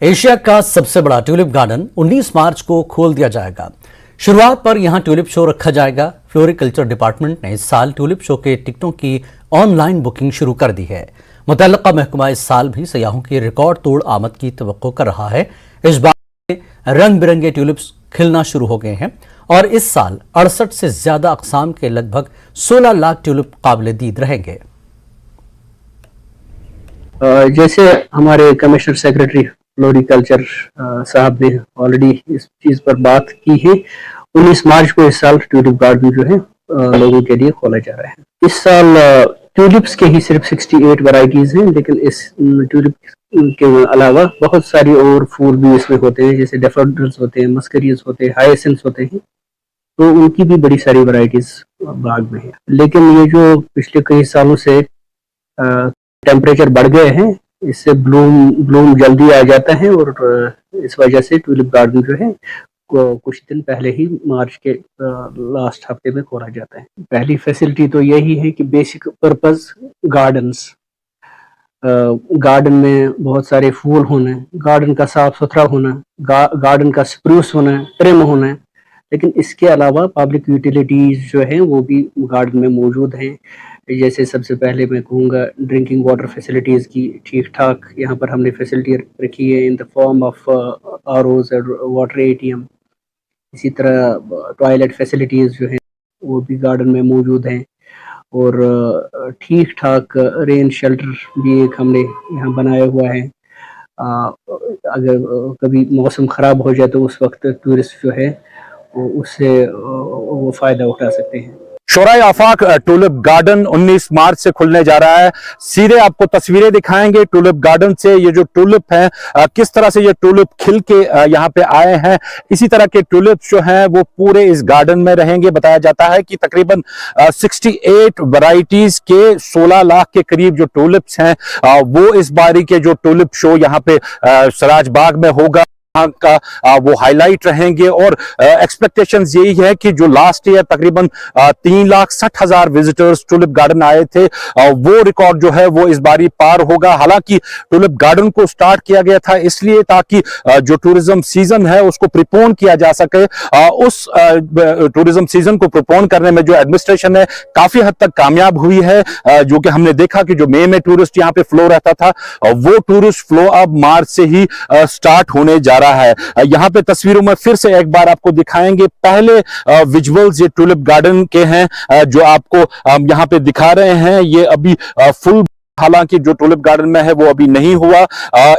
Asia का सबसे बड़ा ट्यूलिप गार्डन 19 मार्च को खोल दिया जाएगा। शुरुआत पर यहां ट्यूलिप शो रखा जाएगा। फ्लोरिकल्चर डिपार्टमेंट ने इस साल ट्यूलिप शो के टिकटों की ऑनलाइन बुकिंग शुरू कर दी है। मुतल्लिका महकमा इस साल भी सयाहों की रिकॉर्ड तोड़ आमद की तवक्को कर रहा है। इस बार रंग बिरंगे ट्यूलिप्स खिलना शुरू हो गए हैं और इस साल 68 से ज्यादा अकसाम के लगभग 16 लाख ट्यूलिप काबिल दीद रहेंगे। जैसे हमारे कमिश्नर सेक्रेटरी फ्लोरिकल्चर साहब ने ऑलरेडी इस चीज पर बात की है। 19 मार्च को इस साल ट्यूलिप गार्डन जो है लोगों के लिए खोला जा रहा है। इस साल ट्यूलिप्स के ही सिर्फ 68 वैरायटीज हैं, लेकिन इस ट्यूलिप के अलावा बहुत सारी और फूल भी इसमें होते हैं, जैसे डेफोडिल्स होते हैं, मस्करियस होते हैं, हाइसिन्स होते हैं, तो उनकी भी बड़ी सारी वैरायटीज बाग में है। लेकिन ये जो पिछले कई सालों से टेम्परेचर बढ़ गए हैं, इससे ब्लूम जल्दी आ जाता है और इस वजह से ट्यूलिप गार्डन जो है कुछ दिन पहले ही मार्च के लास्ट हफ्ते में खोला जाता है। पहली फैसिलिटी तो यही है कि बेसिक पर्पस गार्डन में बहुत सारे फूल होना, गार्डन का साफ सुथरा होना, गार्डन का स्प्रूस होना, ट्रिम होना, लेकिन इसके अलावा पब्लिक यूटिलिटीज जो हैं वो भी गार्डन में मौजूद हैं। जैसे सबसे पहले मैं कहूँगा ड्रिंकिंग वाटर फैसिलिटीज़ की ठीक ठाक यहाँ पर हमने फैसिलिटी रखी है in the form of ROs और वाटर एटीएम। इसी तरह टॉयलेट फैसिलिटीज़ जो हैं वो भी गार्डन में मौजूद हैं और ठीक ठाक रेन शेल्टर भी एक हमने यहाँ बनाया हुआ है। अगर कभी मौसम ख़राब हो जाए तो उस वक्त टूरिस्ट जो है उससे वो फ़ायदा उठा सकते हैं। शोराए आफाक ट्यूलिप गार्डन 19 मार्च से खुलने जा रहा है। सीधे आपको तस्वीरें दिखाएंगे ट्यूलिप गार्डन से। ये जो ट्यूलिप है किस तरह से ये ट्यूलिप खिल के यहाँ पे आए हैं, इसी तरह के ट्यूलिप जो हैं वो पूरे इस गार्डन में रहेंगे। बताया जाता है कि तकरीबन 68 वैरायटीज के 16 लाख के करीब जो ट्यूलिप्स हैं वो इस बारी के जो ट्यूलिप शो यहाँ पे सराज बाग में होगा का वो हाईलाइट रहेंगे। और एक्सपेक्टेशंस यही है कि जो लास्ट ईयर तकरीबन 3,60,000 विजिटर्स ट्यूलिप गार्डन आए थे वो रिकॉर्ड जो है वो इस बारी पार होगा। हालांकि ट्यूलिप गार्डन को स्टार्ट किया गया था इसलिए ताकि जो टूरिज्म सीजन है उसको प्रिपोन किया जा सके। उस टूरिज्म सीजन को प्रिपोन करने में जो एडमिनिस्ट्रेशन है काफी हद तक कामयाब हुई है। जो कि हमने देखा कि जो मई में टूरिस्ट यहाँ पे फ्लो रहता था वो टूरिस्ट फ्लो अब मार्च से ही स्टार्ट होने जा रहा है। यहां पे तस्वीरों में फिर से एक बार आपको दिखाएंगे पहले विजुअल्स ये ट्यूलिप गार्डन के हैं जो आपको यहां पे दिखा रहे हैं। ये अभी फुल, हालांकि जो ट्यूलिप गार्डन में है वो अभी नहीं हुआ।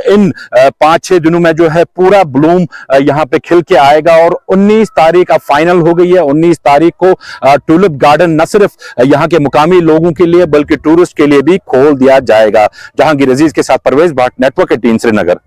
इन 5-6 दिनों में जो है पूरा ब्लूम यहाँ पे खिल के आएगा और 19 तारीख अब फाइनल हो गई है। 19 तारीख को ट्यूलिप गार्डन न सिर्फ यहाँ के मुकामी लोगों के लिए बल्कि टूरिस्ट के लिए भी खोल दिया जाएगा। जहांगीर अजीज के साथ परवेज भाट, नेटवर्क 18 श्रीनगर।